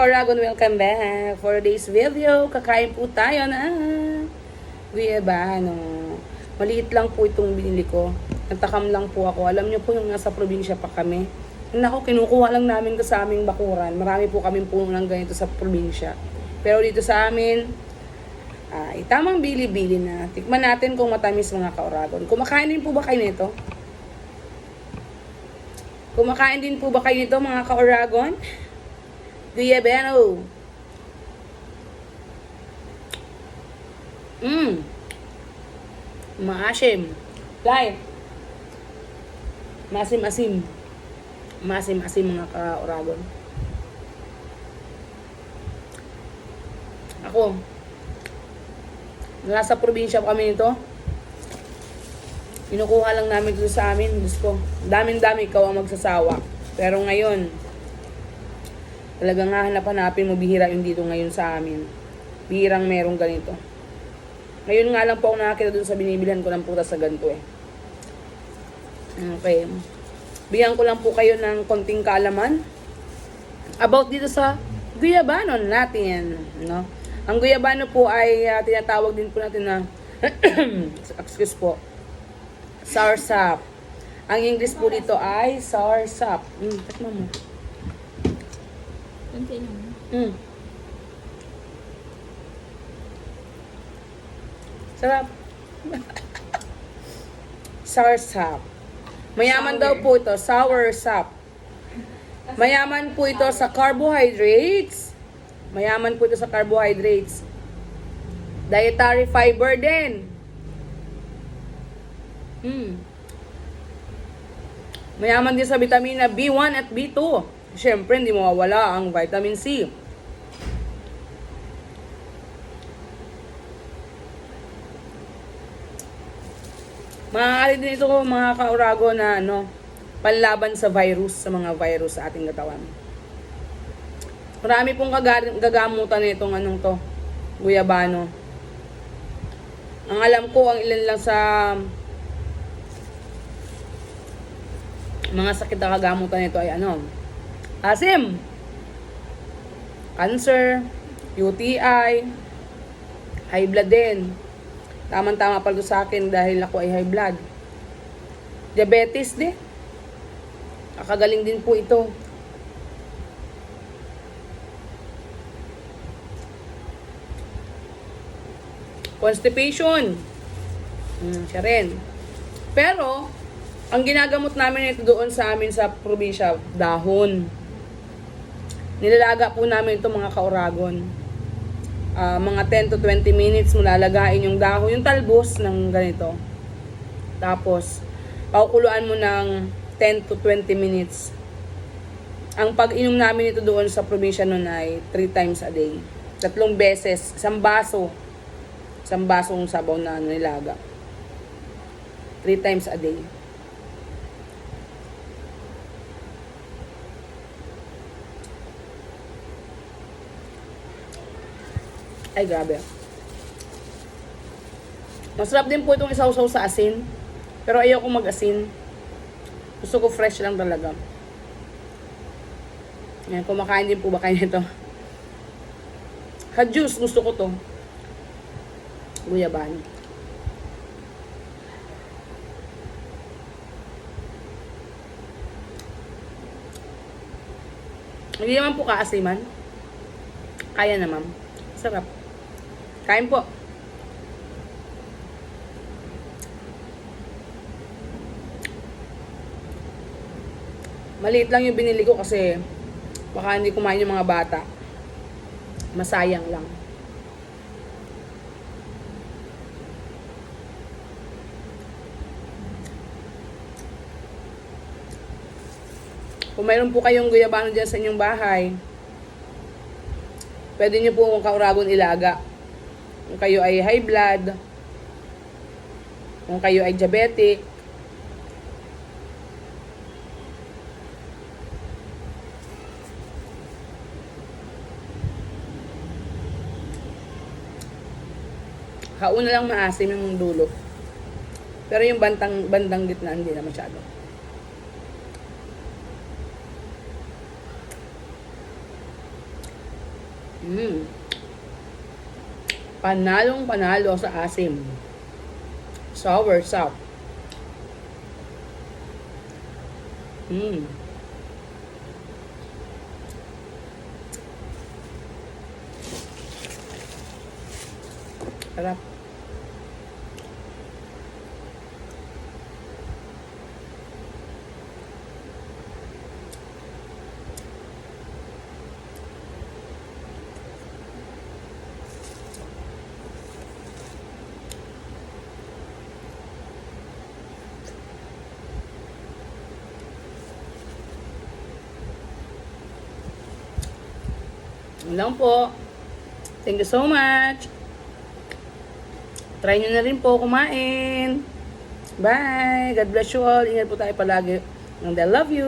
ka-Oragon, welcome back. For today's video, kakain po tayo na guyabano. Maliit lang po itong binili ko. Natakam lang po ako. Alam niyo po yung nasa probinsya pa kami. Nako, kinukuha lang namin ko sa aming bakuran. Marami po kaming puno ng ganito sa probinsya. Pero dito sa amin, tamang bili-bili na. Tikman natin kung matamis mga ka-Oragon. Kumakain din po ba kayo nito? Kumakain din po ba kayo nito mga ka-Oragon? Guyabano. Maasim. Live. Masim-asim. Masim-asim mga ka-Oragon. Ako, nasa probinsya kami nito. Kinukuha lang namin dito sa amin. Diyos ko, daming-dami ikaw ang magsasawa. Pero ngayon, talagang hanap-hanapin mo, bihira yung dito ngayon sa amin. Bihirang merong ganito. Ngayon nga lang po ako nakakita dun sa binibilihan ko ng putas sa ganito eh. Okay. Bigyan ko lang po kayo ng konting kaalaman about dito sa guyabano natin. No? Ang guyabano po ay tinatawag din po natin na excuse po, soursop. Ang English po dito ay soursop. Tikman mo. Konti lang. Sarap. Soursop. Mayaman daw po ito, soursop. Mayaman po ito sa carbohydrates. Mayaman po ito sa carbohydrates. Dietary fiber din. Mayaman din sa vitamina B1 at B2. Siyempre, hindi mawawala ang vitamin C. Maaari din ito mga ka-Oragon na panlaban sa virus, sa mga virus sa ating katawan. Marami pong gagamutan nitong to, guyabano. Ang alam ko, ang ilan lang sa mga sakit na kagamutan nito ay asim, cancer, UTI, high blood din. Tama-tama pala sa akin dahil ako ay high blood. Diabetes din. Kakagaling din po ito. Constipation. Siya rin. Pero, ang ginagamot namin ito doon sa amin sa probinsya, dahon. Nilalaga po namin ito mga ka-Oragon. Mga 10 to 20 minutes mo lalagain yung dahon, yung talbos ng ganito. Tapos, pakukuluan mo ng 10 to 20 minutes. Ang pag-inom namin ito doon sa probinsya noon ay 3 times a day. 3 beses, isang basong sabaw na nilaga. 3 times a day. Ay, grabe. Masarap din po itong isawsaw sa asin. Pero ayoko mag-asin. Gusto ko fresh lang talaga. Yan, kumakain din po ba kayo nito? Ha-juice, gusto ko to. Guyabano. Hindi naman po kaasiman. Kaya naman. Sarap. Kain po. Maliit lang yung binili ko kasi baka hindi kumain yung mga bata. Masayang lang. Kung mayroon po kayong guyabano dyan sa inyong bahay, pwede nyo po kung ka-Oragon ilaga. Kung kayo ay high blood, kung kayo ay diabetic, kauna lang maasim yung dulo. Pero yung bandang gitna hindi na masyado. Mm. Panalong panalo sa asim. Sour sap. Mm. Sarap. Yun lang po. Thank you so much. Try nyo na rin po kumain. Bye! God bless you all. Ingat po tayo palagi. And I love you.